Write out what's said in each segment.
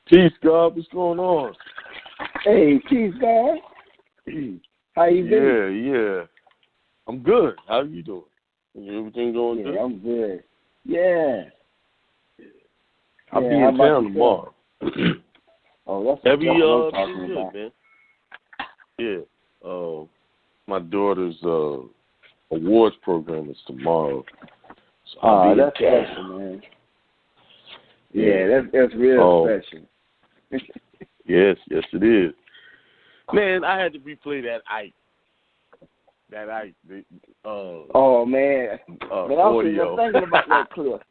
Peace, God. What's going on? Hey, peace, God. How you doing? Yeah. I'm good. How you doing? Everything going good? Yeah, I'm good. Yeah. I'll be in town tomorrow. Oh, that's Every what I'm talking talking about. Man. Yeah. My daughter's awards program is tomorrow. So that's special, man. Yeah, that's real special. Yes, it is. Man, I had to replay that Ike. Oh man, but I was thinking about that clip.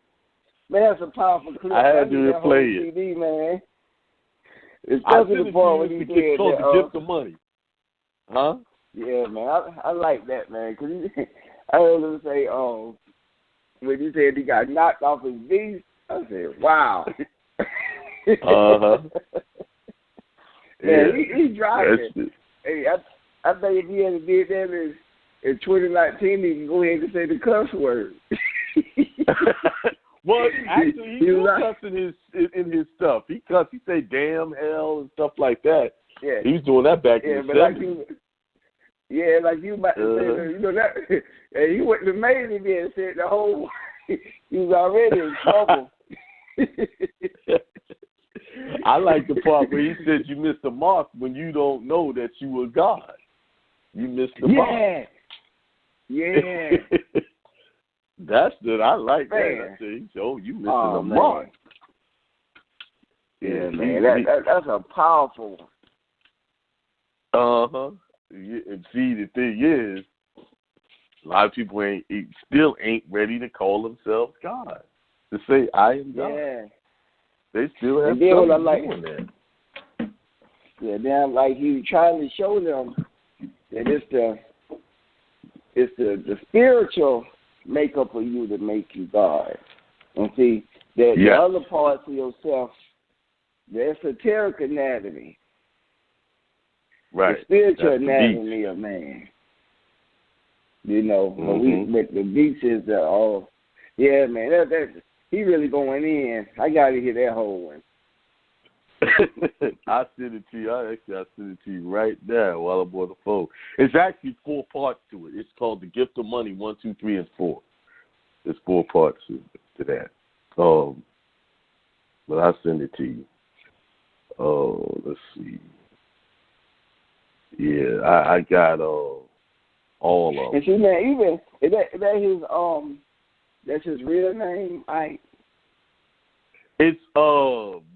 Man, that's a powerful clip. I had to replay it. CD, man. Especially the part when you said that. The gift of money. Huh? Yeah, man. I like that, man. Cause I heard him say, when he said he got knocked off his beast, I said, wow. Man, he's driving. Hey, I think if he had did that in 2019, he can go ahead and say the cuss word. Well, actually, he was cussing in his stuff. He cussed. He say damn, hell, and stuff like that. Yeah, he was doing that back in the 70s. Like you about to say, that. And he went to made him and said the whole. He was already in trouble. I like the part where he said you missed the mark when you don't know that you were God. You missed the mark. Yeah. That's it. I like that. I said, you missing the mark. Yeah, man. That's a powerful one. And see, the thing is, a lot of people still ain't ready to call themselves God. To say, I am God. Yeah. They still have trouble doing that. Yeah, then like he was trying to show them that it's the spiritual makeup of you that make you God. And see, that the other parts of yourself, the esoteric anatomy, right? The spiritual anatomy of man. But the beats is yeah, man. That he really going in. I got to hear that whole one. I send it to you. I send it to you right now while I'm on the phone. It's actually 4 parts to it. It's called The Gift of Money 1, 2, 3, and 4. There's 4 parts to that. But I'll send it to you. Let's see. Yeah, I got all of them. And see, man, even that's his real name, Ike. It's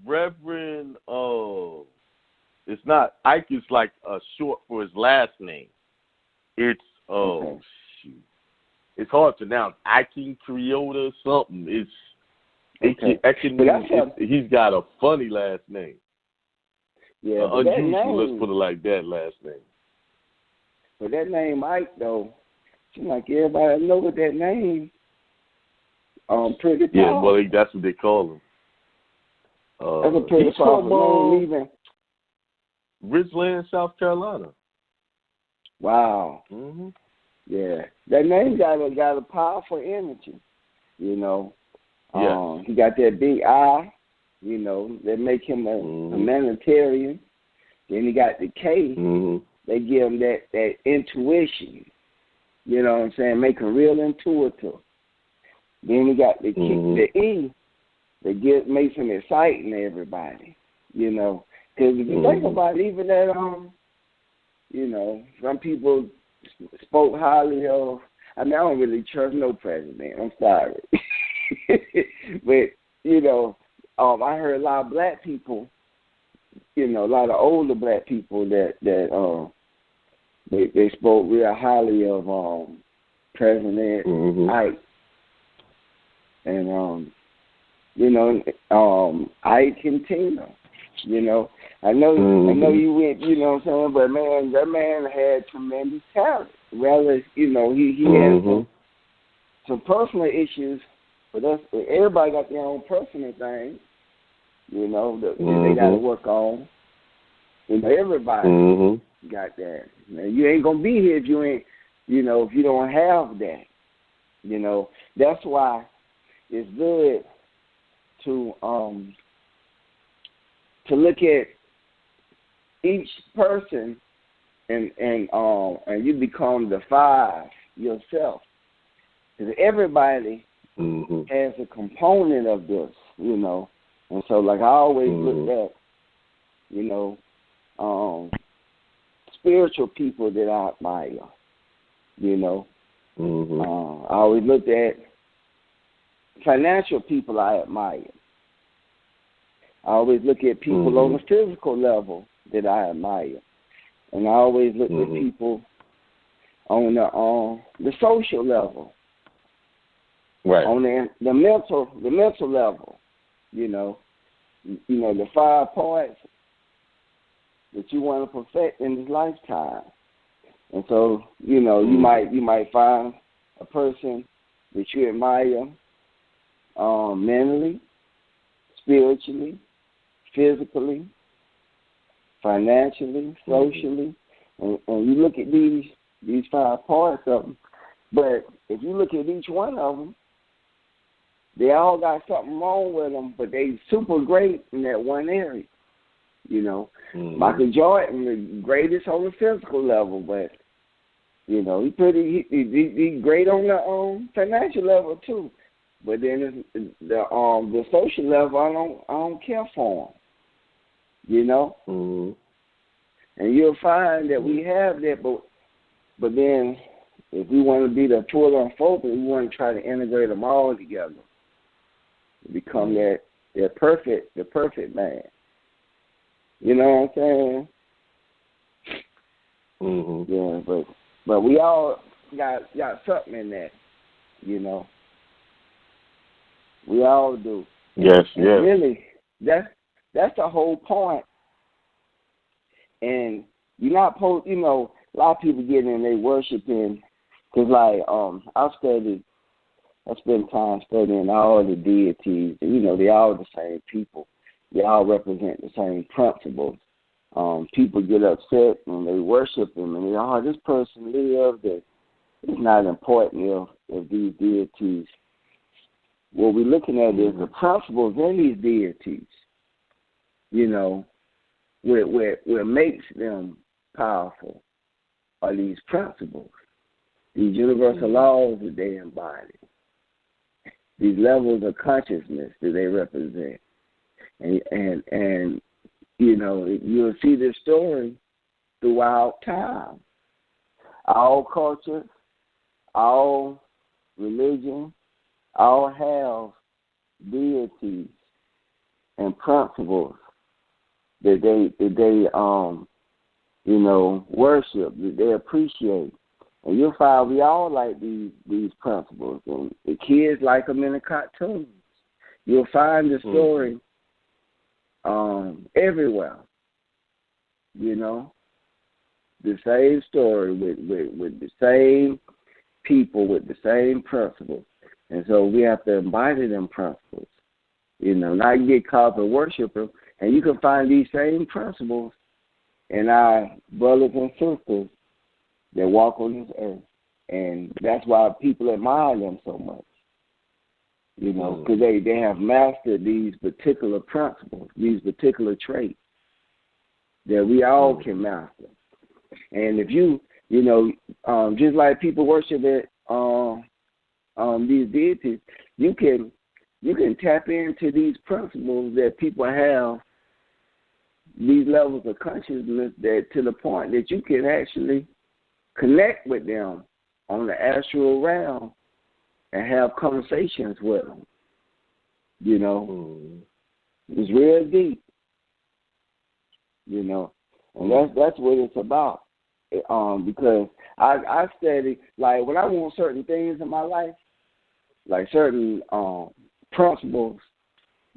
Reverend. It's not Ike. Is like short for his last name. It's shoot. It's hard to pronounce. Ike Creota something. He's got a funny last name. Yeah, unusual. Let's put it like that. Last name. But that name Ike though, seems like everybody know what that name. Pretty powerful. Yeah, well, that's what they call him. That's a pretty powerful name, even. Ridgeland, South Carolina. Wow. Mm-hmm. Yeah, that name got a powerful energy. He got that big eye. That make him a humanitarian. Then he got the K. Mm-hmm. They give him that intuition. You know what I'm saying? Make him real intuitive. Then he got the E that makes him exciting to everybody. Because if you think about it, even that some people spoke highly of. I mean, I don't really trust no president. I'm sorry, but I heard a lot of black people. A lot of older black people that they spoke real highly of President Ike. And Ike and Tina, I know you went, what I'm saying, but man, that man had tremendous talent. Rather, he had some personal issues, but everybody got their own personal things, that they got to work on. Everybody got that. You ain't gonna be here if you ain't, if you don't have that. That's why it's good to to look at each person and you become the five yourself. Because everybody has a component of this, you know. And so, like, I always look at, you know, spiritual people that I admire, you know. I always looked at financial people I admire. I always look at people on the physical level that I admire. And I always look at people on the social level. Right. On the mental level, you know, the 5 parts that you want to perfect in this lifetime. And so, you know, you might find a person that you admire mentally, spiritually, physically, financially, socially, and you look at these 5 parts of them. But if you look at each one of them, they all got something wrong with them, but they super great in that one area. You know, Michael Jordan, the greatest on the physical level, but you know he's great on the financial level too. But then the social level, I don't care for him. You know, and you'll find that we have that, but then if we want to be the full and focus, we want to try to integrate them all together. Become the perfect man. You know what I'm saying? Yeah, but we all got something in that, you know. We all do. Yes, and yes. Really, that's the whole point. And you're not supposed, you know, a lot of people get in, they worshiping, because like I spend time studying all the deities. You know, they all the same people. They all represent the same principles. People get upset and they worship them, and they, this person lived. It's not important if these deities. What we're looking at is the principles in these deities. You know, what makes them powerful are these principles, these universal laws that they embody. These levels of consciousness that they represent. And you know, you'll see this story throughout time. All cultures, all religions, all have deities and principles that they you know, worship, that they appreciate. And you'll find we all like these principles. And the kids like them in the cartoons. You'll find the story everywhere. You know, the same story with the same people, with the same principles. And so we have to embody them principles. You know, not get caught up in worship them. And you can find these same principles in our brothers and sisters that walk on this earth. And that's why people admire them so much. You know, because they have mastered these particular principles, these particular traits that we all can master. And if you know, just like people worship at these deities, you can tap into these principles that people have, these levels of consciousness, that to the point that you can actually connect with them on the astral realm and have conversations with them. You know, it's real deep. You know, and that's what it's about. Because I study, like when I want certain things in my life, like certain principles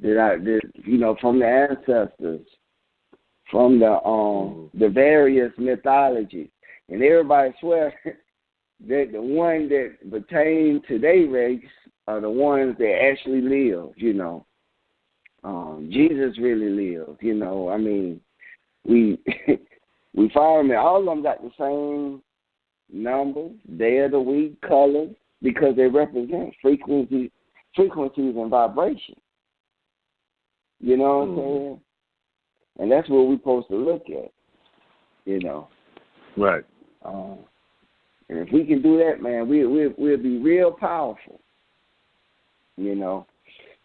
that you know, from the ancestors, from the various mythologies, and everybody swears that the one that pertain to their race are the ones that actually live, you know. Jesus really lived, you know. I mean, we find that all of them got the same numbers, day of the week, colors, because they represent frequencies and vibration. You know what I'm saying? And that's what we're supposed to look at, you know. Right. And if we can do that, man, we'll be real powerful, you know.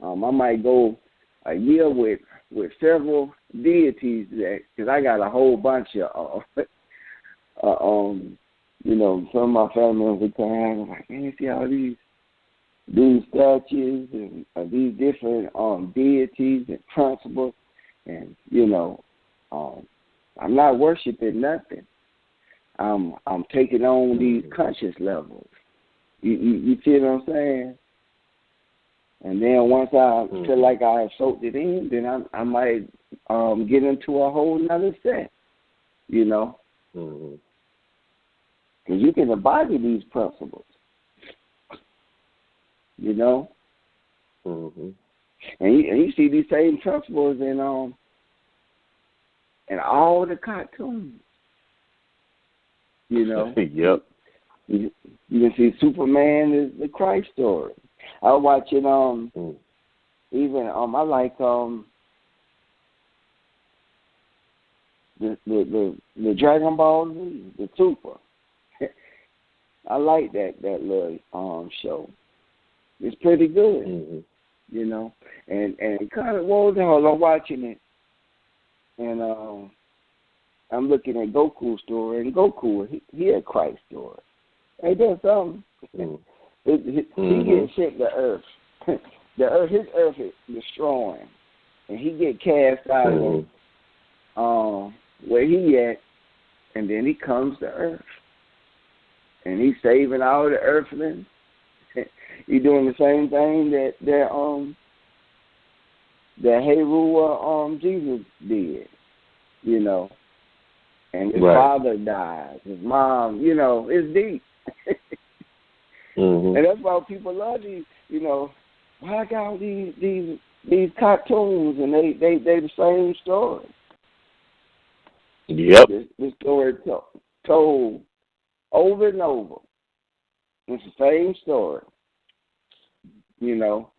I might go a year with several deities, because I got a whole bunch of, you know, some of my family members would come around and like, man, you see all these statues and these different deities and principles, and you know, I'm not worshiping nothing. I'm taking on these conscious levels. You see what I'm saying? And then once I feel like I have soaked it in, then I might get into a whole nother set, you know. Because you can embody these principles, you know. And you see these same principles in all the cartoons, you know. Yep. You can see Superman is the Christ story. I was watching even I like the Dragon Ball Z, the Super. I like that little show. It's pretty good, you know. And kind of I'm watching it, and I'm looking at Goku's story, and Goku he a Christ story. Ain't that something? He gets sent to Earth. His Earth is destroying, and he get cast out of where he at, and then he comes to Earth, and he's saving all the Earthlings. He doing the same thing that Heru Jesus did, you know. And his father dies, his mom, you know, it's deep. And that's why people love these, you know. I got these cartoons, and they the same story. Yep. This story told over and over. It's the same story, you know.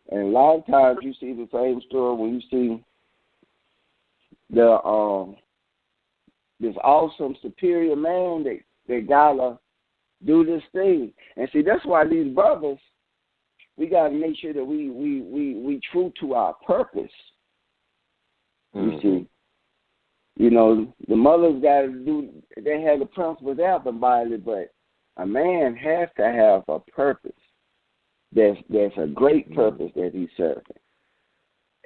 And a lot of times you see the same story when you see the this awesome superior man that gotta do this thing. And see, that's why these brothers, we gotta make sure that we true to our purpose. You see. You know, the mothers gotta they have the principles out the Bible, but a man has to have a purpose. There's a great purpose that he's serving.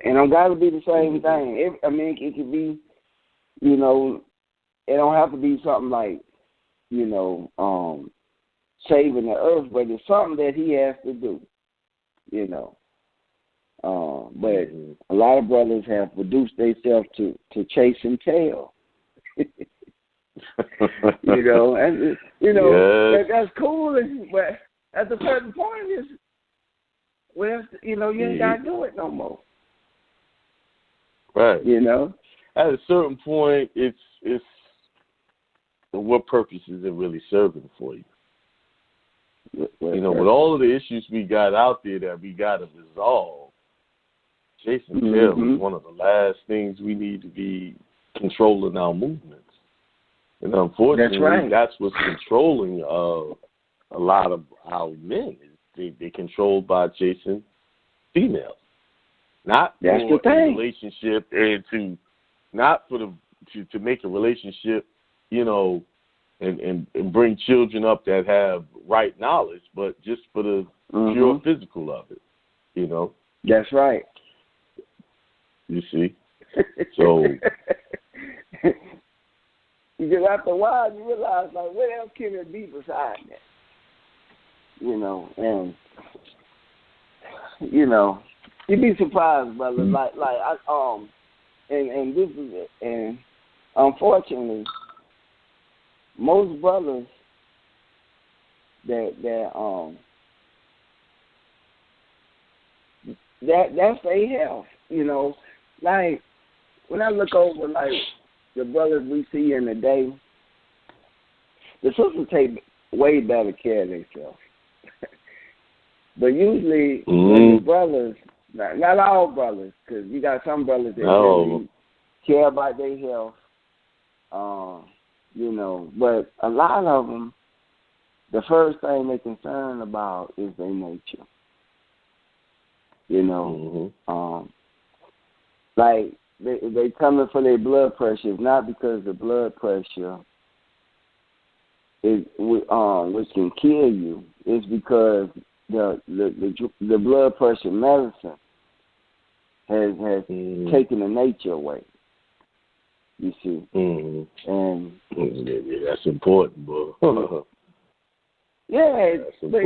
And it got to be the same thing. It can be, you know, it don't have to be something like, you know, saving the earth, but it's something that he has to do, you know. But a lot of brothers have reduced themselves to chasing tail. You know, and you know that's cool, but at a certain point, you know, you ain't gotta do it no more. Right. You know, at a certain point, it's what purpose is it really serving for you? You know, with all of the issues we got out there that we got to resolve, chasing tail is one of the last things we need to be controlling our movements. And unfortunately, that's what's controlling a lot of our men. They're controlled by chasing females. Not that's for the a thing. relationship, and to make a relationship, you know, and bring children up that have right knowledge, but just for the pure physical of it, you know. That's right. You see? So because after a while you realize, like, what else can it be beside that? You know, and you know, you'd be surprised, brother. Like and this is it. And unfortunately, most brothers that's their health, you know. Like when I look over like the brothers we see in the day, the sisters take way better care of themselves. But usually when the brothers, not all brothers, because you got some brothers that really care about their health, but a lot of them, the first thing they're concerned about is their nature. Like they coming for their blood pressure. It's not because the blood pressure is which can kill you. It's because the blood pressure medicine has taken the nature away. You see, and that's important, bro. Yeah, but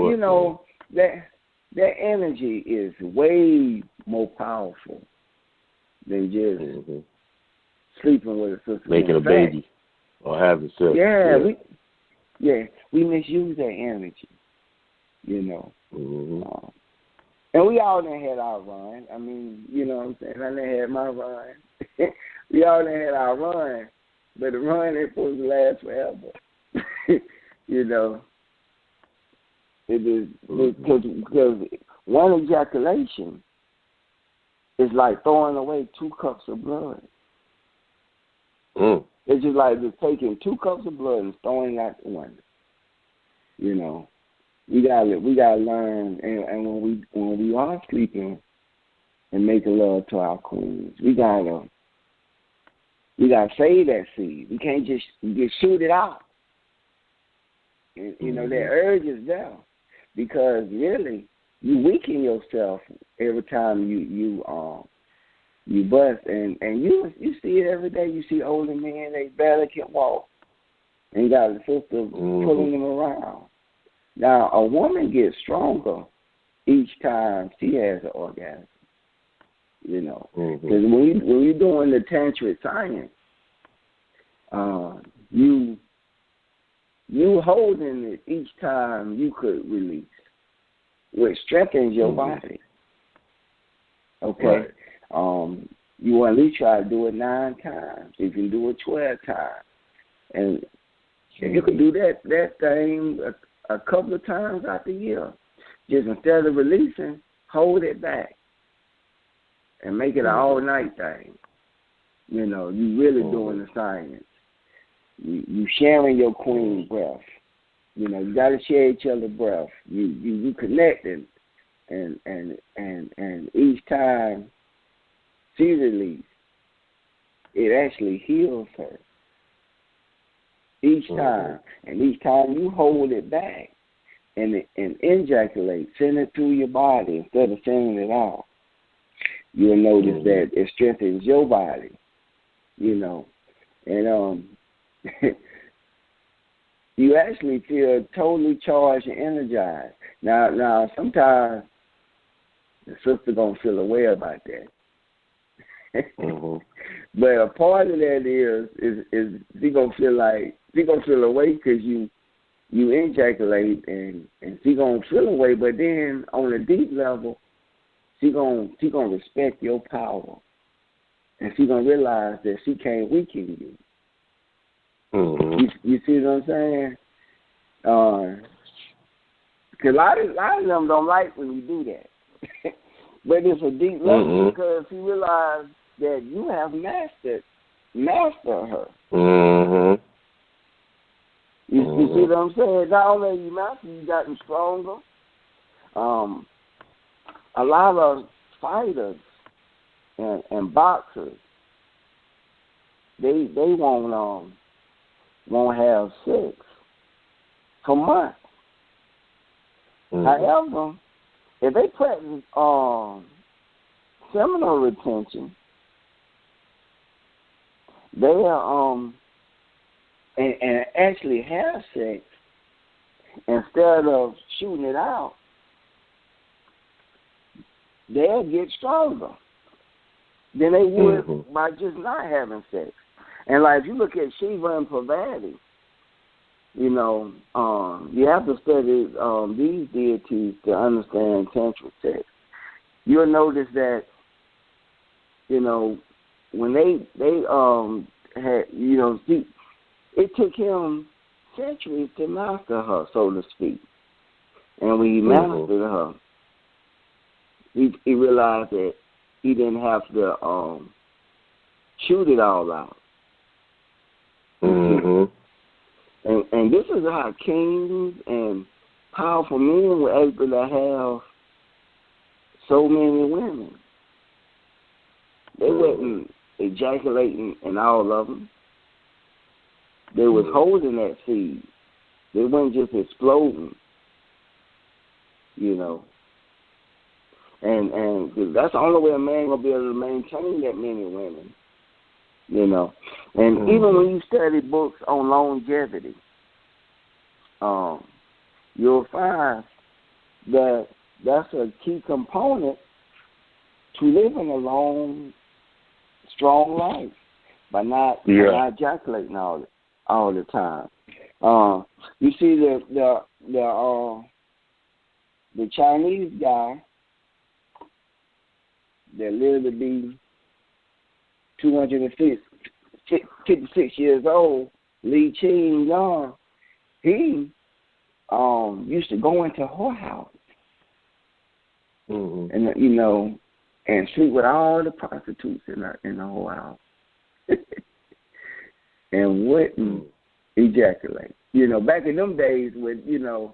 that energy is way more powerful than just sleeping with a sister, making a baby or having sex. We misuse that energy, and we all done had our run. I mean, you know what I'm saying? I done had my run. We all done had our run, but the run ain't supposed to last forever. It is because one ejaculation is like throwing away 2 cups of blood. It's just like just taking 2 cups of blood and throwing that one. We gotta learn, and when we are sleeping and making love to our queens, we gotta save that seed. We can't just shoot it out. And, that urge is there. Because really, you weaken yourself every time you bust, and you see it every day. You see older men, they barely can walk, and got a sister pulling them around. Now a woman gets stronger each time she has an orgasm. Because when you're doing the tantric science, you holding it each time you could release, which strengthens your body. Okay? Right. You want to at least try to do it 9 times. You can do it 12 times. And you can do that thing a couple of times out the year. Just instead of releasing, hold it back and make it an all-night thing. You really doing the science. You sharing your queen breath. You got to share each other's breath. You connecting, and each time she releases, it actually heals her. Each time, and each time you hold it back and ejaculate, send it through your body instead of sending it out. You'll notice that it strengthens your body. And you actually feel totally charged and energized. Now, sometimes the sister gonna feel aware about that. But a part of that is she gonna feel away because you ejaculate and she gonna feel away. But then on a deep level, she gonna respect your power, and she gonna realize that she can't weaken you. You see what I'm saying? Because a lot of them don't like when you do that. But it's a deep level because you realize that you have mastered her. You see what I'm saying? Not only have you mastered, you gotten stronger. A lot of fighters and boxers, they won't have sex for months. However, if they practice seminal retention, they'll and actually have sex instead of shooting it out, they'll get stronger than they would by just not having sex. And like if you look at Shiva and Parvati, you have to study these deities to understand tantric sex. You'll notice that, when they had, it took him centuries to master her, so to speak. And when he mastered her, he realized that he didn't have to shoot it all out. Mm-hmm. And this is how kings and powerful men were able to have so many women. They wasn't ejaculating in all of them. They was holding that seed. They weren't just exploding, you know. And 'cause that's the only way a man gonna be able to maintain that many women, you know. And even when you study books on longevity, you'll find that that's a key component to living a long, strong life by not ejaculating all the time. You see the Chinese guy that lived to be 256 years old, Li Qing Yang, he used to go into her house and you know, and sleep with all the prostitutes in the whole house, and wouldn't ejaculate. You know, back in them days, when you know,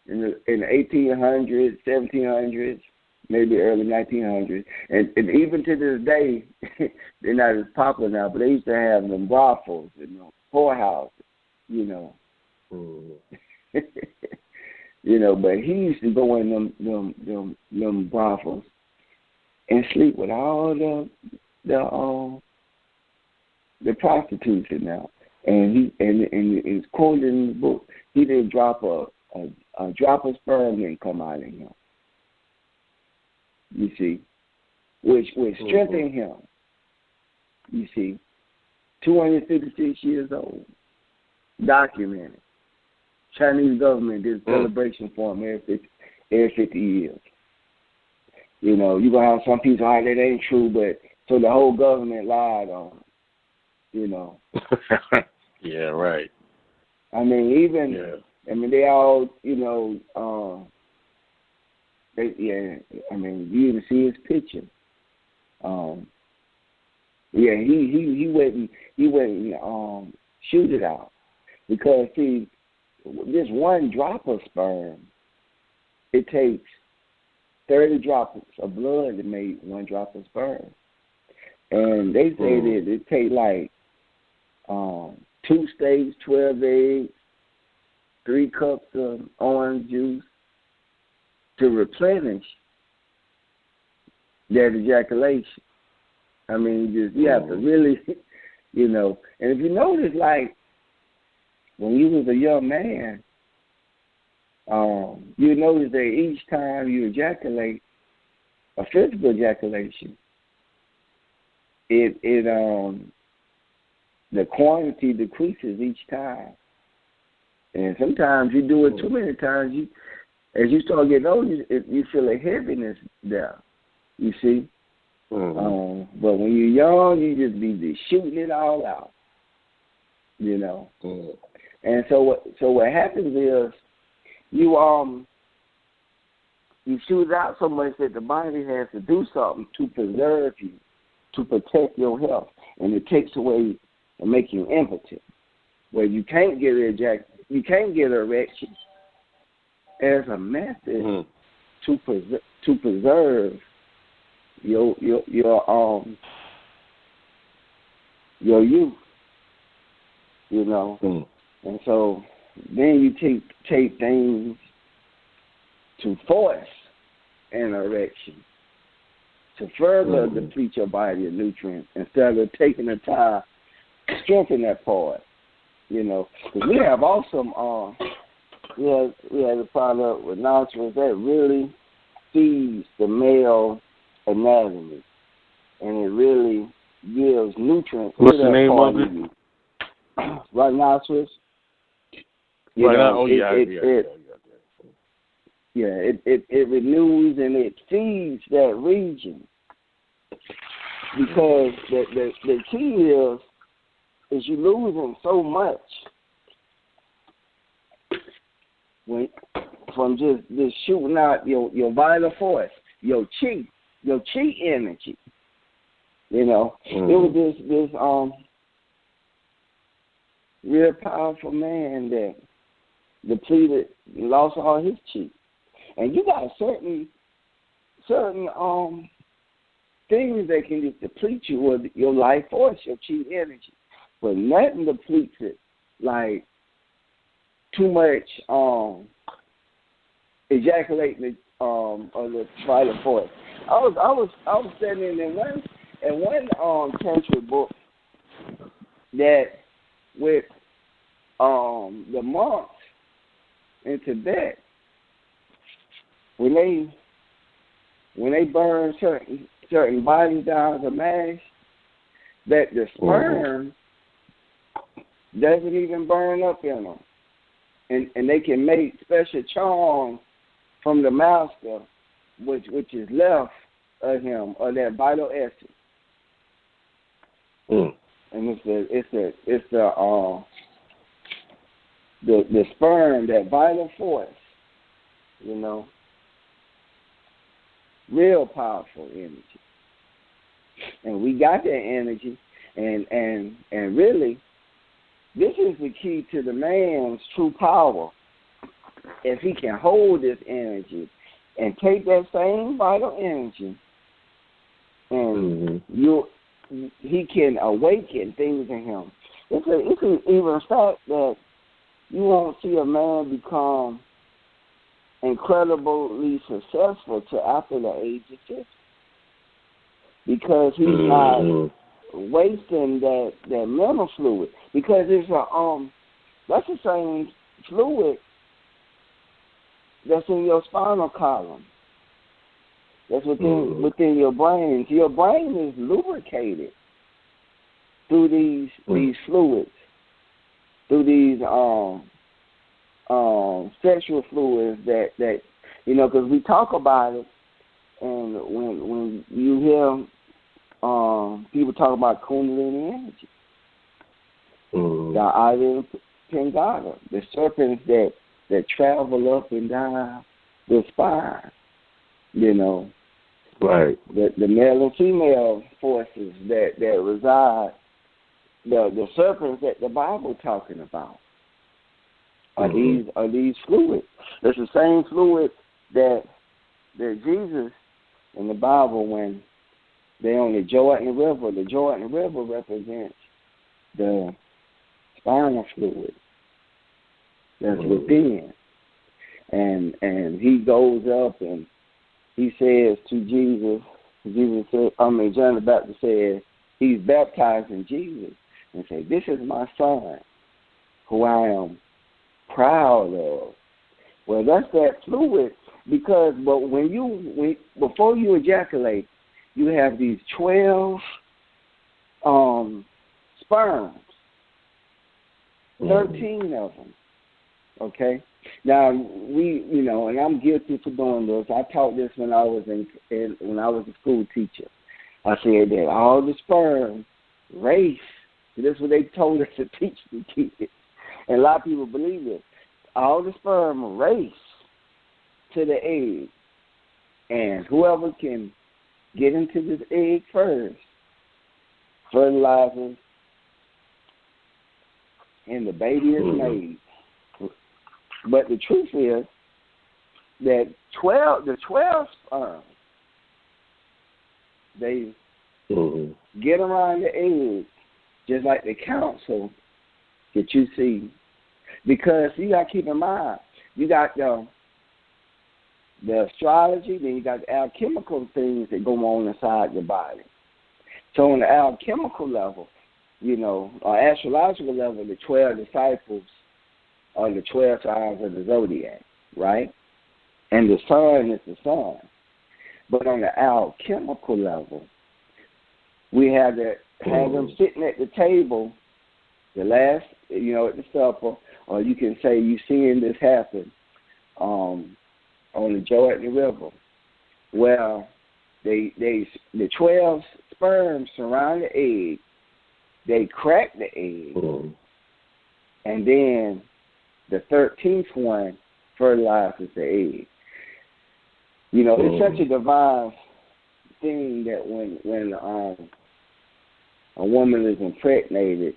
in the 1800s, 1700s, maybe early 1900s, and even to this day, they're not as popular now. But they used to have them brothels, you know, whorehouses, you know. You know, but he used to go in them brothels and sleep with all the prostitutes in there. And it's quoted in the book. He didn't drop a drop of sperm didn't come out of him. You see, which strengthened him. You see, 256 years old, documented. Chinese government did a celebration for him every 50 years. You know, you're going to have some people, all right, that ain't true, but so the whole government lied on him, you know. Yeah, right. I mean, they all, you know, I mean, you even see his picture. He wouldn't shoot it out because, see, this one drop of sperm, it takes 30 droplets of blood to make one drop of sperm. And they say that it takes like 2 steaks, 12 eggs, 3 cups of orange juice to replenish that ejaculation. I mean, you have to really, you know. And if you notice, like, when you was a young man, you notice that each time you ejaculate, a physical ejaculation, the quantity decreases each time. And sometimes you do it too many times, as you start getting older, you feel a heaviness there, you see. But when you're young, you just be shooting it all out, you know. And so what happens is you shoot it out so much that the body has to do something to preserve you, to protect your health, and it takes away and make you impotent, where you can't get an erection as a method to preserve your youth, you know. And so then you take things to force an erection to further deplete your body of nutrients instead of taking the time to strengthen that part, you know. Because we have awesome we had a product with rhinoceros that really feeds the male anatomy, and it really gives nutrients. What's the name of it? Rhinoceros. It renews and it feeds that region, because the key is you losing so much from just shooting out your vital force, your chi energy. You know, it was this real powerful man that depleted, lost all his chi. And you got certain things that can just deplete you with your life force, your chi energy. But nothing depletes it like too much ejaculating of the vital force. I was studying in one tantra book that with the monks in Tibet, when they burn certain bodies down to mash, that the sperm doesn't even burn up in them, and they can make special charms from the master, which is left of him, or that vital essence. And it's the sperm, that vital force, you know, real powerful energy. And we got that energy, and really, this is the key to the man's true power. If he can hold this energy and take that same vital energy, and he can awaken things in him. It's an even fact that you won't see a man become incredibly successful till after the age of 50, because he's not wasting that mental fluid, because it's that's the same fluid that's in your spinal column. That's within your brain. So your brain is lubricated through these fluids, through these sexual fluids that you know, because we talk about it, and when you hear people talk about Kundalini energy, the Ida Pingala, the serpents that travel up and down the spine, you know. Right. The male and female forces that reside, the serpents that the Bible talking about are these fluids. It's the same fluid that Jesus in the Bible, when they're on the Jordan River represents the spinal fluid that's within. And he goes up and he says to Jesus said, John the Baptist says, he's baptizing Jesus and say, "This is my son who I am proud of." Well, that's that fluid, but before you ejaculate, you have these 12 sperms, 13 of them. Okay. Now and I'm guilty for doing this. I taught this when I was when I was a school teacher. I said that all the sperm race. This is what they told us to teach the kids, and a lot of people believe it. All the sperm race to the egg, and whoever can get into this egg first fertilizes, and the baby is made. But the truth is that the 12 sperm, they get around the egg just like the council that you see. Because you got to keep in mind, you got the astrology, then you got the alchemical things that go on inside your body. So on the alchemical level, or astrological level, the 12 disciples are the 12 signs of the zodiac, right? And the sun is the sun. But on the alchemical level, we have them sitting at the table, the last, at the supper, or you can say you seeing this happen on the Jordan River, where the 12 sperms surround the egg, they crack the egg, and then the 13th one fertilizes the egg. It's such a divine thing that when a woman is impregnated,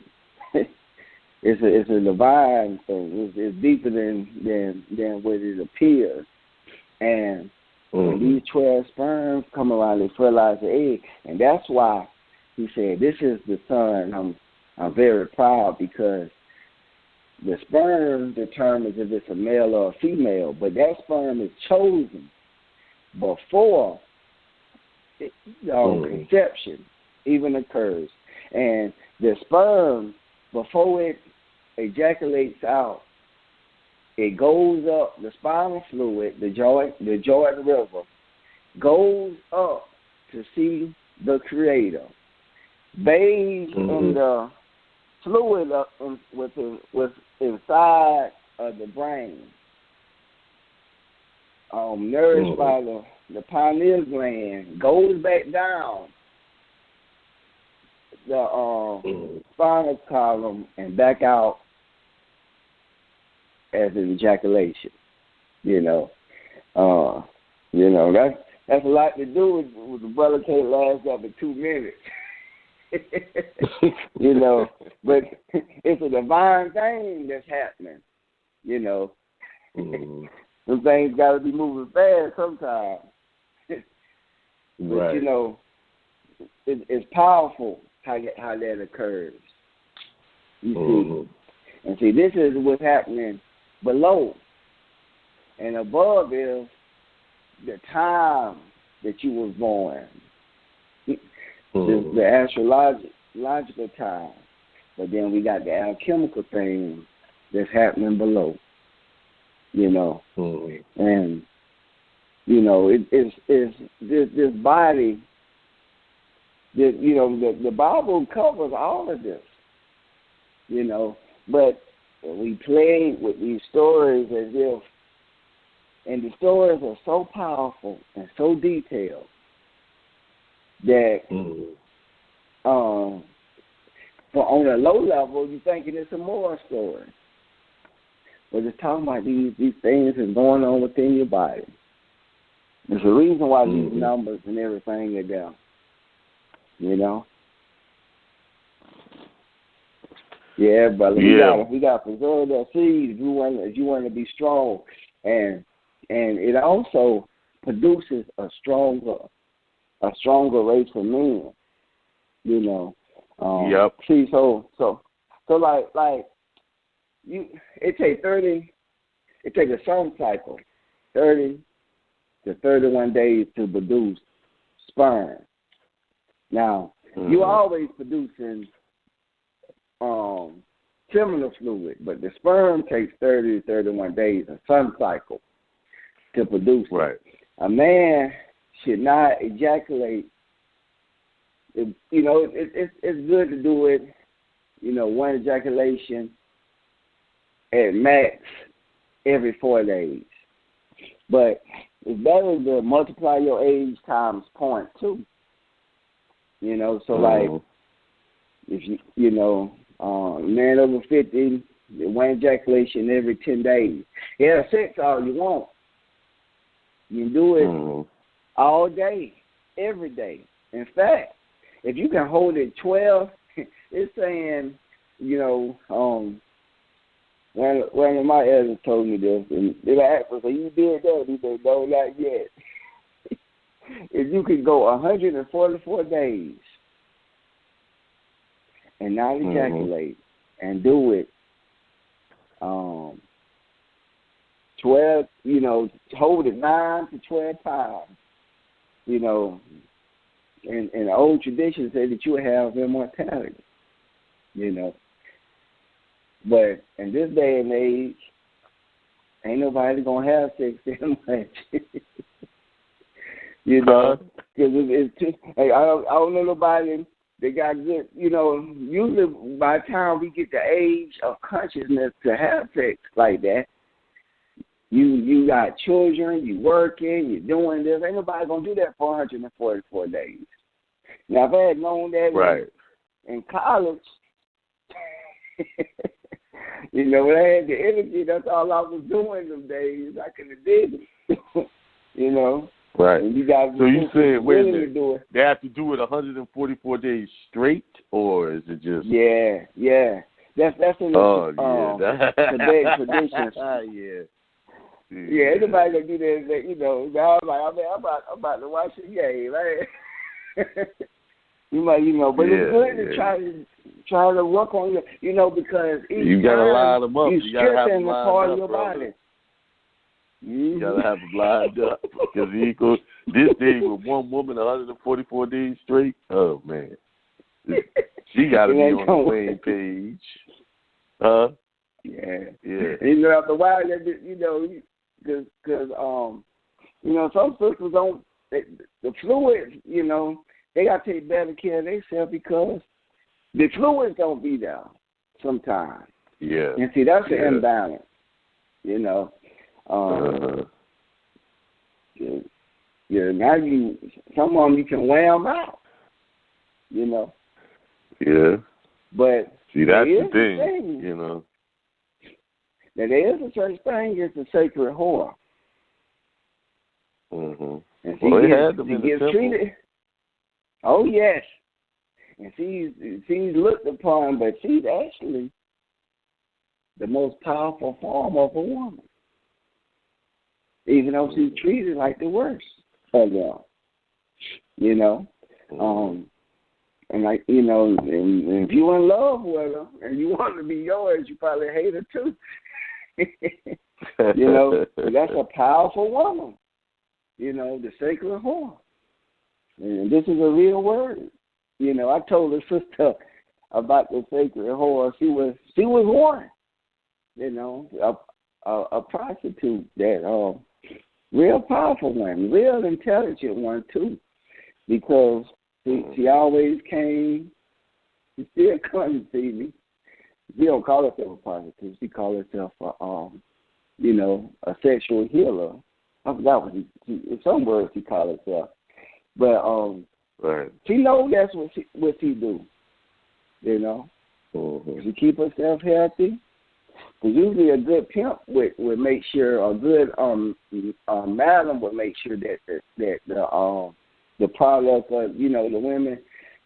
it's a divine thing. It's deeper than what it appears. And when these 12 sperms come around, they fertilize the egg, and that's why he said, "This is the son." I'm very proud because the sperm determines if it's a male or a female, but that sperm is chosen before conception even occurs. And the sperm, before it ejaculates out, it goes up the spinal fluid, the Jordan River, goes up to see the Creator, bathes in the fluid with inside of the brain, nourished by the pineal gland, goes back down the spinal column and back out as an ejaculation. That's a lot to do with the brother can't last up to 2 minutes. But it's a divine thing that's happening. Some things got to be moving fast sometimes. Right. But it's powerful how that occurs. You see, and see, this is what's happening below, and above is the time that you was born. The astrological time, but then we got the alchemical thing that's happening below, and it's this body that the Bible covers all of this, but we play with these stories as if, and the stories are so powerful and so detailed that on a low level, you're thinking it's a moral story. But it's talking about these things that's going on within your body. There's a reason why these numbers and everything are there. Yeah, brother. We got to preserve that seed if you want to be strong. And it also produces a stronger race of men. Yep. See, so like you, it takes a sun cycle, 30 to 31 days to produce sperm. Now you always producing seminal fluid, but the sperm takes 30 to 31 days, a sun cycle, to produce it. Right. A man should not ejaculate. It's good to do it, one ejaculation at max every 4 days. But it's better to multiply your age times 0.2. So like if man over 50, one ejaculation every 10 days. Yeah, sex all you want. You can do it all day, every day. In fact, if you can hold it 12, it's saying, one of my elders told me this, and they asked me, so you did that? He said, no, not yet. If you could go 144 days and not ejaculate and do it 12, hold it 9 to 12 times, and the old tradition said that you would have immortality, But in this day and age, ain't nobody going to have sex that much. Because it's just, hey, I don't know nobody that got good, usually by the time we get the age of consciousness to have sex like that, you got children, you working, you doing this. Ain't nobody going to do that for 144 days. Now, if I had known that in college, when I had the energy, that's all I was doing them days. I could have did it, Right. And you guys so you said, wait a minute, do it. they have to do it 144 days straight, or is it just? Yeah. That's in the Tibet traditions. Yeah, anybody gonna do that, you know. Now I'm like, I'm about to watch the game, right? You might, you know, but it's good to try to work on your, you know, because each you gotta line them up. You strengthen the part of your brother. body. You gotta have them lined up because this day with one woman 144 days straight. Oh man, she gotta be on the same page. Yeah. Yeah. You know, after a while, you know, because you know, some sisters don't the fluids, you know. They got to take better care of themselves because the fluids don't be there sometimes. Yeah. And see, that's the imbalance, you know. Now some of them you can wear them out, you know. Yeah. But see, that's the thing, you know. Now, there is a such thing as the sacred whore. Mm-hmm. And she gets treated. Oh, yes. And she's looked upon, but she's actually the most powerful form of a woman. Even though she's treated like the worst of them. You know? And like, you know, and if you're in love with her and you want to be yours, you probably hate her too. You know, that's a powerful woman. You know, the sacred whore. And this is a real word. You know, I told a sister about the sacred whore. She was one. You know, a prostitute that real powerful one, real intelligent one too, because she always came. She still comes to see me. She don't call herself a prostitute. She calls herself you know, a sexual healer. I forgot what some words she called herself. But right. She knows that's what she do. You know, she keep herself healthy. Because usually a good pimp would make sure, a good madam would make sure that the product of, you know, the women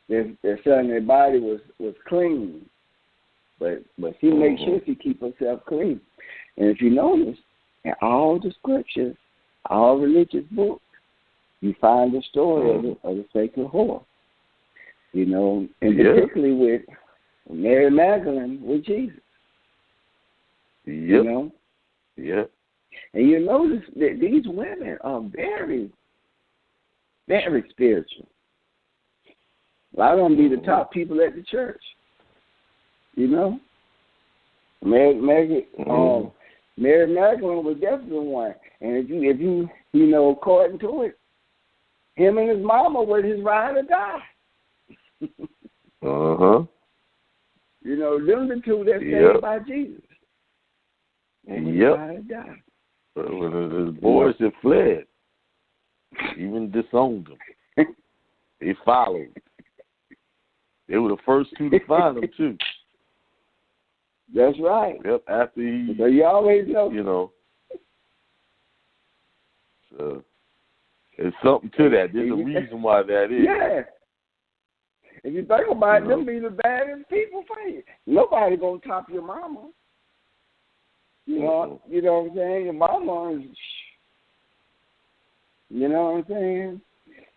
that selling their body was clean. But she makes sure she keep herself clean. And if you notice, in all the scriptures, all religious books, you find the story of the sacred whore. You know, and particularly with Mary Magdalene with Jesus. Yep. You know? Yeah. And you notice that these women are very, very spiritual. A lot of them be the top people at the church. You know? Mary Magdalene was definitely one. And if you know, according to it, him and his mama were his ride or die. You know, them the two that saved by Jesus. Yep. When his boys had fled, even disowned them. They followed. They were the first two to find him too. That's right. Yep. After he, so you always know. You know. So there's something to that. There's a reason why that is. Yeah. If you think about it, them be the baddest people for you. Nobody gonna top your mama. You know what I'm saying? Your mama is, you know what I'm saying?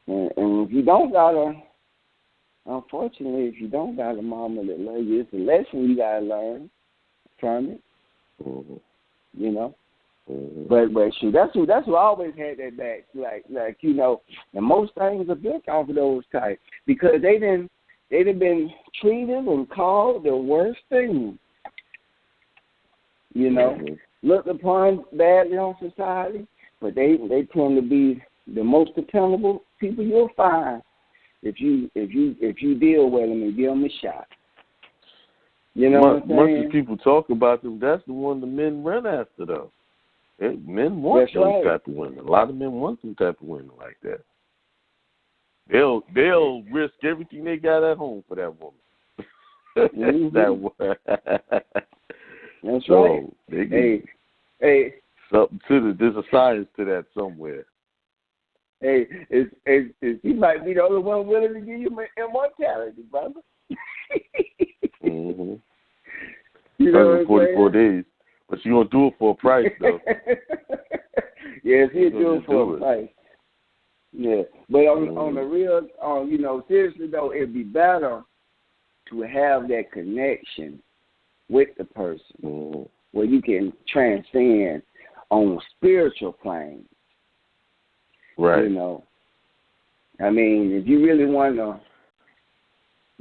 And if you don't got unfortunately, if you don't got a mama that loves you, it's a lesson you gotta learn from it. You know? But shoot, that's who always had that back. Like you know, and most things are built off of those types because they'd have been treated and called the worst thing. You know, looked upon badly on society, but they tend to be the most dependable people you'll find if you deal with them and give them a shot. You know what I'm saying? Much as people talk about them, that's the one the men run after, though. Men want those type of women. A lot of men want some type of women like that. They'll risk everything they got at home for that woman. That's so right. Hey, something to there's a science to that somewhere. Hey, he might be the only one willing to give you immortality, brother. Mm-hmm. You know 144 days. But you're going to do it for a price, though. Yes, he'll do it for a price. Yeah. But on the real, seriously, though, it'd be better to have that connection with the person where you can transcend on spiritual planes. Right. You know. I mean, if you really want to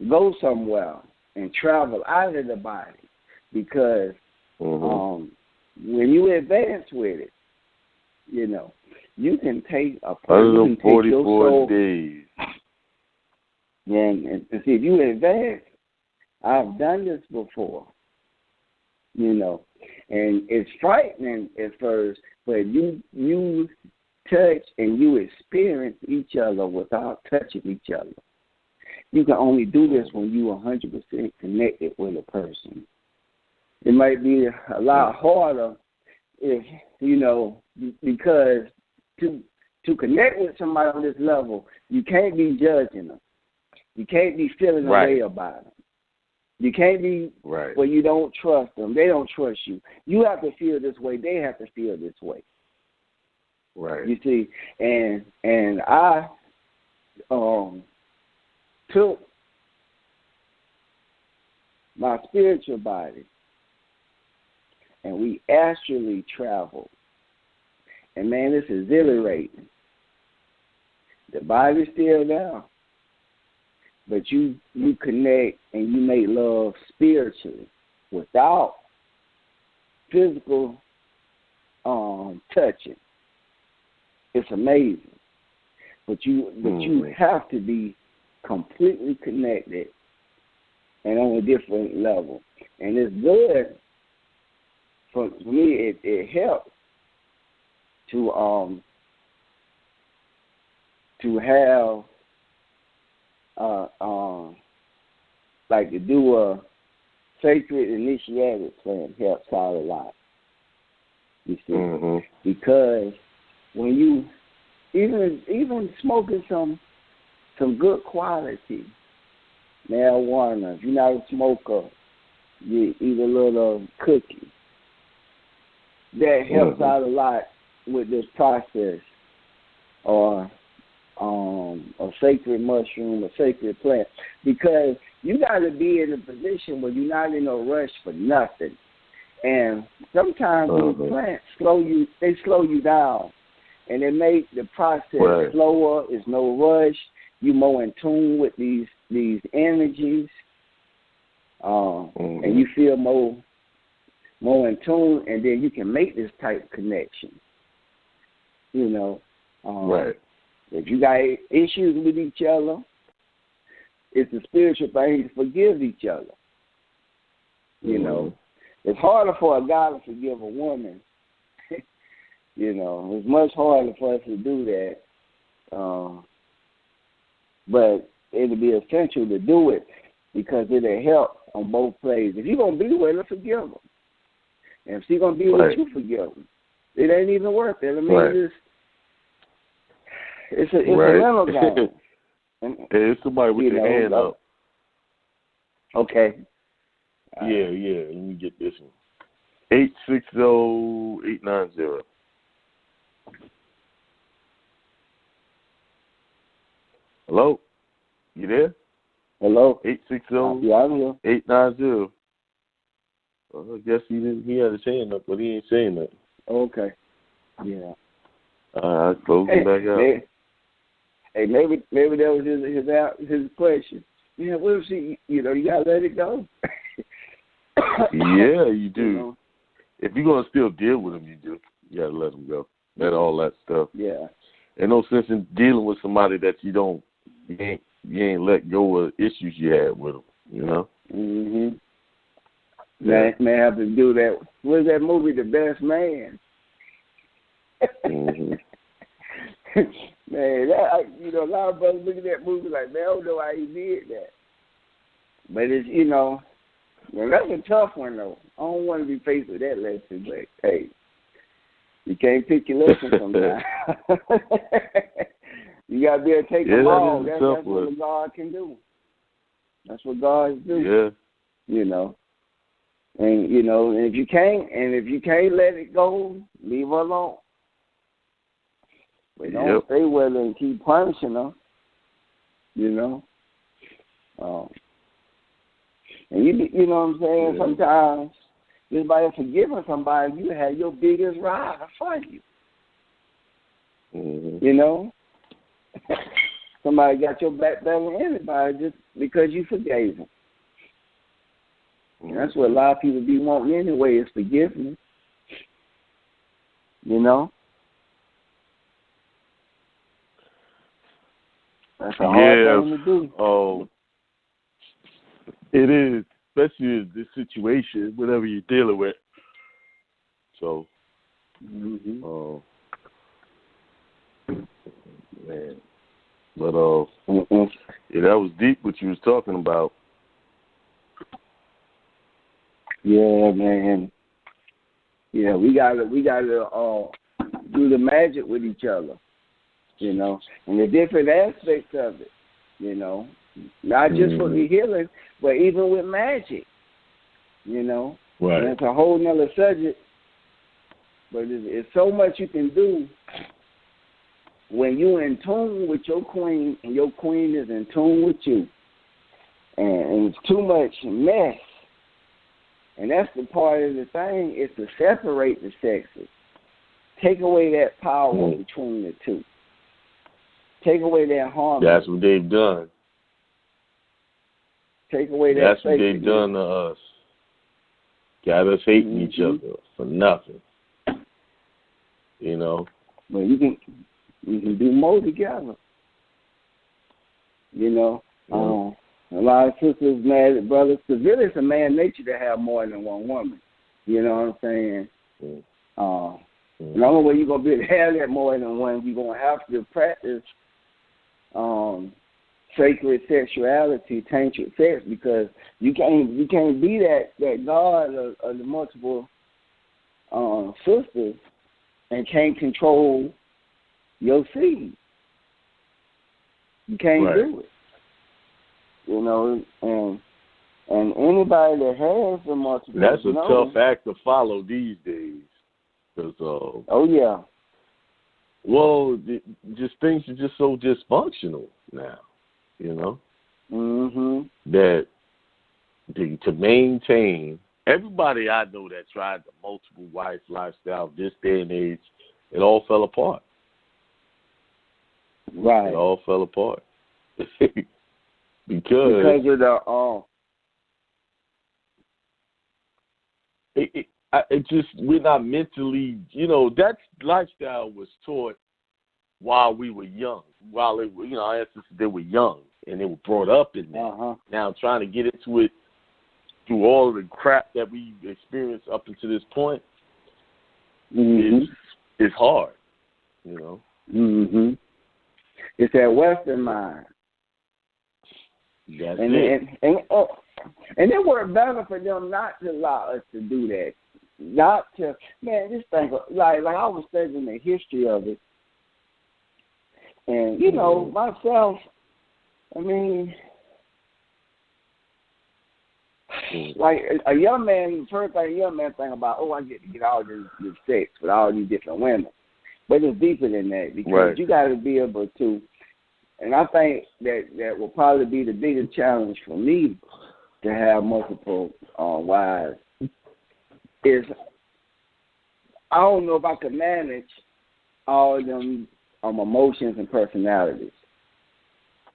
go somewhere and travel out of the body, because when you advance with it, you can take a person, 144 days. Yeah, and see, if you advance, I've done this before, and it's frightening at first, but you touch and you experience each other without touching each other. You can only do this when you are 100% connected with a person. It might be a lot harder if, because to connect with somebody on this level, you can't be judging them. You can't be feeling a way about them. You can't be where you don't trust them. They don't trust you. You have to feel this way. They have to feel this way. Right. You see, and I took my spiritual body and we astrally traveled. And man, this is exhilarating. The body's still there, but you connect and you make love spiritually without physical touching. It's amazing, but you have to be completely connected and on a different level. And it's good for me. It helps to have like to do a sacred initiatic plan helps out a lot. You see, because when you even smoking some good quality marijuana, if you're not a smoker, you eat a little cookie. That helps out a lot with this process, or a sacred mushroom, a sacred plant, because you got to be in a position where you're not in a rush for nothing. And sometimes these plants slow you down, and they make the process slower. There's no rush. You're more in tune with these energies, and you feel more in tune, and then you can make this type of connection. If you got issues with each other, it's a spiritual thing to forgive each other. It's harder for a guy to forgive a woman. It's much harder for us to do that. But it'll be essential to do it because it'll help on both plays. If you're going to be with her, forgive her. And if she's going to be with you, forgive her. It ain't even worth it. I mean, it's a mental game. It's somebody with their hand up. Okay. Yeah. Let me get this one. 860-890. Hello? You there? Hello? 860-890. Well, I guess he had his hand up, but he ain't saying that. Okay. Yeah. Close him back out. Hey, maybe that was his question. Yeah, what if she, you gotta let it go. Yeah, you do. If you're gonna still deal with him, you do. You gotta let him go. Let all that stuff. Yeah. Ain't no sense in dealing with somebody that you ain't let go of issues you had with them. Mhm. May have to do that. What's that movie, The Best Man? Man, a lot of brothers look at that movie like, man, I don't know how he did that. But it's, that's a tough one, though. I don't want to be faced with that lesson, but, hey, you can't pick your lesson sometimes. You got to be able to take them all. That's what God can do. That's what God do. Yeah. You know. And you know, and if you can't let it go, leave her alone. But don't stay with her and keep punishing her. You know. And you know what I'm saying? Yeah. Sometimes just by forgiving somebody, you have your biggest rival for you. Mm-hmm. You know? Somebody got your back better than anybody just because you forgave them. And that's what a lot of people be wanting anyway, is forgiveness. You know? That's a hard thing to do. Oh, it is, especially in this situation, whatever you're dealing with. So, man. But yeah, that was deep what you was talking about. Yeah, man. Yeah, we gotta do the magic with each other, you know, and the different aspects of it, you know, not just for the healing, but even with magic, you know. Right. And it's a whole nother subject, but it's so much you can do when you're in tune with your queen and your queen is in tune with you. And it's too much mess. And that's the part of the thing, is to separate the sexes. Take away that power between the two. Take away that harmony. That's what they've done. Take away that That's what they've done to us. Got us hating each other for nothing. You know? But you can do more together. You know? A lot of sisters mad at brothers, because really it's a man nature to have more than one woman. You know what I'm saying? The only way you're going to be able to have that more than one, you're going to have to practice sacred sexuality, tantric sex, because you can't be that God of the multiple sisters and can't control your seed. You can't do it. You know, and anybody that has the multiple, that's a tough act to follow these days. Cause, well, just things are just so dysfunctional now. You know, that to maintain, everybody I know that tried the multiple wife lifestyle this day and age, it all fell apart. Right, it all fell apart. Because of the it just, we're not mentally, you know, that lifestyle was taught while we were young. While it, you know, our ancestors, they were young and they were brought up in that. Now trying to get into it through all of the crap that we experienced up until this point is hard, you know. It's that Western mind. That's and it worked better for them not to allow us to do that. Not to, man, just think, like I was studying the history of it. And, you know, myself, I mean, like a young man, first thing a young man think about, I get to get all this sex with all these different women. But it's deeper than that, because you got to be able to. And I think that will probably be the biggest challenge for me, to have multiple wives, is I don't know if I could manage all of them emotions and personalities.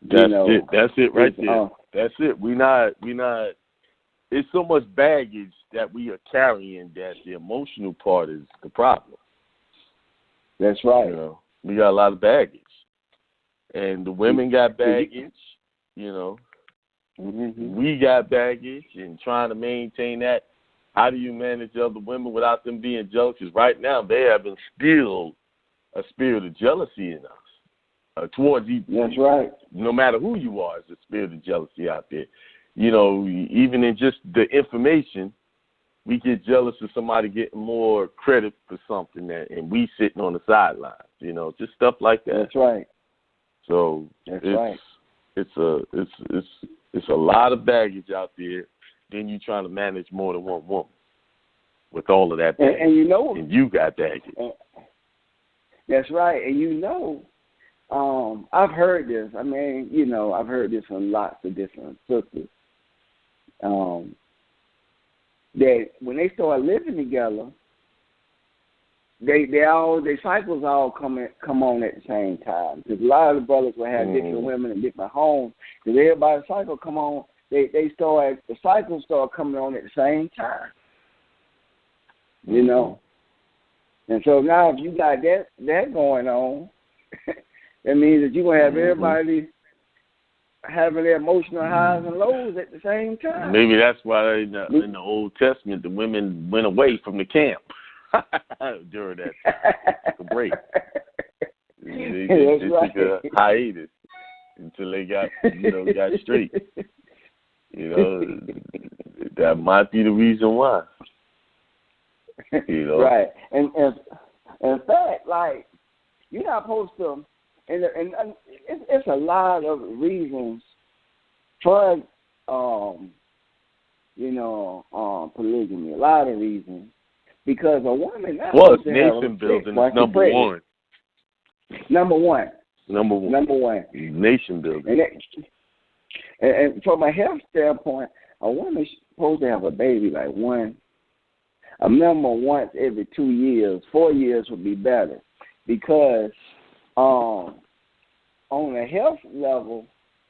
That's it. That's it right there. That's it. We not. It's so much baggage that we are carrying that the emotional part is the problem. That's right. You know, we got a lot of baggage. And the women got baggage, you know. We got baggage, and trying to maintain that. How do you manage other women without them being jealous? Because right now they have instilled a spirit of jealousy in us towards each. That's right. No matter who you are, there's a spirit of jealousy out there. You know, even in just the information, we get jealous of somebody getting more credit for something and we sitting on the sidelines. You know, just stuff like that. That's right. So That's it's right. It's a lot of baggage out there. Then you trying to manage more than one woman with all of that baggage. And you know, and you got baggage. That's right. And you know, I've heard this. I mean, you know, I've heard this from lots of different sisters. That when they start living together, their cycles all come on at the same time. Because a lot of the brothers will have different women in different homes. Because everybody's cycle come on, the cycles start coming on at the same time. You know? And so now if you got that going on, that means that you're going to have everybody having their emotional highs and lows at the same time. Maybe that's why in the Old Testament the women went away from the camp during that break. They took a hiatus until they got straight. You know, that might be the reason why. You know, right? And in fact, like, you're not supposed to. And it's a lot of reasons for polygamy. A lot of reasons, because a woman not supposed to have nation building is number one. Number one. Nation building. And from a health standpoint, a woman's supposed to have a baby like a minimum once every 2 years. 4 years would be better, because on a health level,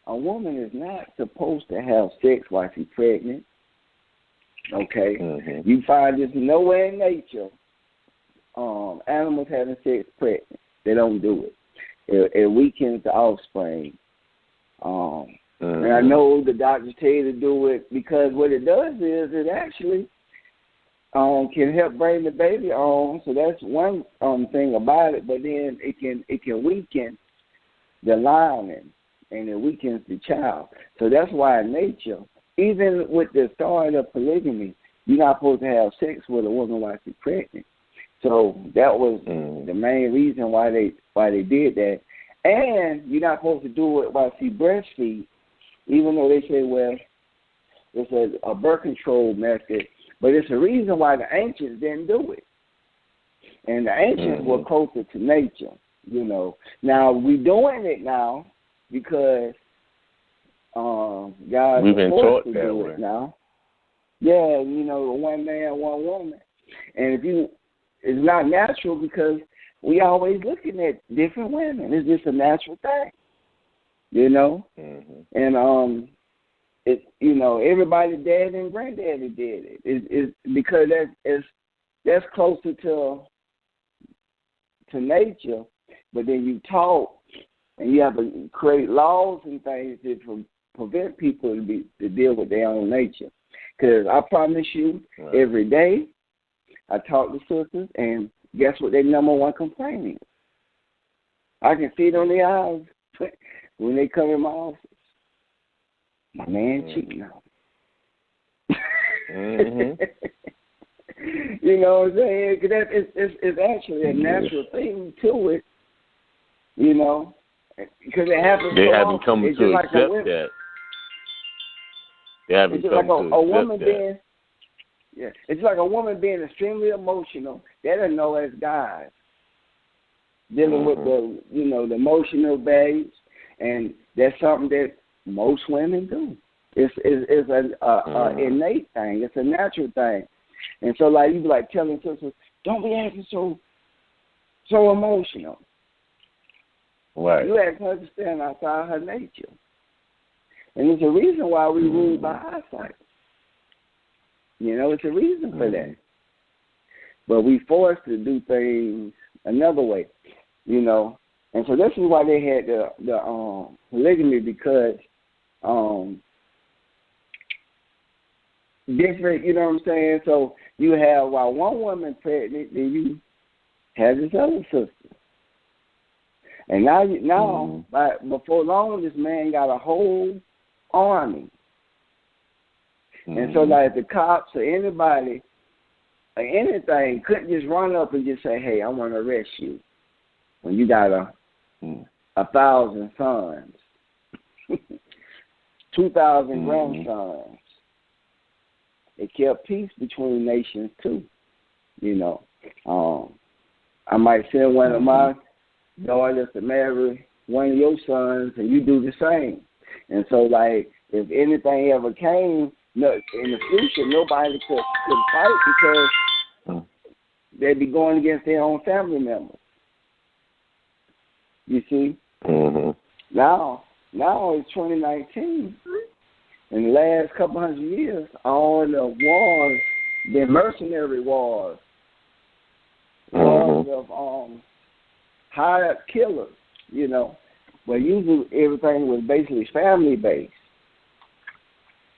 a woman is not supposed to have sex while she's pregnant. Okay? Mm-hmm. You find this nowhere in nature. Animals having sex pregnant. They don't do it. It weakens the offspring. And I know the doctors tell you to do it, because what it does is it actually can help bring the baby on. So that's one thing about it. But then it can weaken the lining, and it weakens the child. So that's why in nature, even with the start of polygamy, you're not supposed to have sex with a woman while she's pregnant. So that was the main reason why they did that. And you're not supposed to do it while she breastfeeds, even though they say, well, it's a birth control method. But it's a reason why the ancients didn't do it. And the ancients were closer to nature, you know. Now, we're doing it now because God we've been taught to do it now. Yeah, you know, one man, one woman. And it's not natural, because we always looking at different women. It's just a natural thing, you know. And everybody's dad and granddaddy did it. It's because that's closer to nature. But then you talk, and you have to create laws and things to prevent people to deal with their own nature. Because I promise you, every day I talk to sisters, and guess what their number one complaint is? I can see it on their eyes when they come in my office. My man cheating on me. You know what I'm saying? Because it's actually a natural thing to it, you know, because it happens. They haven't come to accept that. They haven't come to accept that. Yeah, it's like a woman being extremely emotional. They don't know as guys dealing with the emotional baggage, and that's something that most women do. It's an innate thing. It's a natural thing. And so, like, you be like telling sisters, don't be acting so emotional. Right. You ask her to stand outside her nature. And there's a reason why we rule by eyesight. You know, it's a reason for that. But we forced to do things another way, you know. And so this is why they had the polygamy, because different, you know what I'm saying? So you have, while one woman pregnant, then you have this other sister. And now before long, this man got a whole army. And so, like, the cops or anybody or anything couldn't just run up and just say, hey, I want to arrest you, when you got 1,000 sons, 2,000 grandsons. It kept peace between nations too. You know, I might send one of my daughters to marry one of your sons, and you do the same. And so, like, if anything ever came in the future, nobody could fight because they'd be going against their own family members. You see? Now it's 2019. In the last couple hundred years, all the wars, the mercenary wars, wars of hired killers, you know. But usually everything was basically family-based.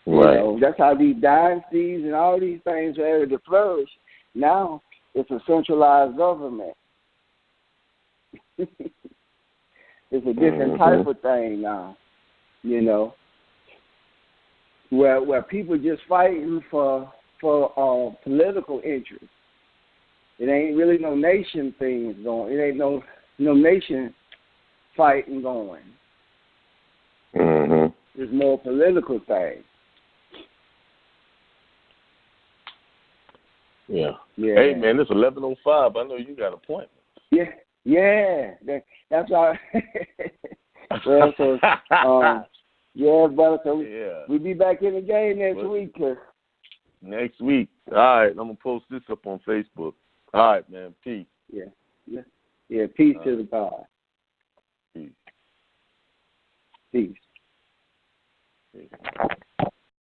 Right. You know, that's how these dynasties and all these things were able to flourish. Now it's a centralized government. It's a different type of thing now, you know, where people just fighting for political interest. It ain't really no nation things going. It ain't no nation fighting going. It's more political thing. Yeah. Hey man, it's 11:05. I know you got appointments. Yeah. That's all. Well, so brother. So we'll be back in the game next week. Next week. All right, I'm gonna post this up on Facebook. All right, man. Peace. Yeah. Peace to the God. Peace. Peace. Peace.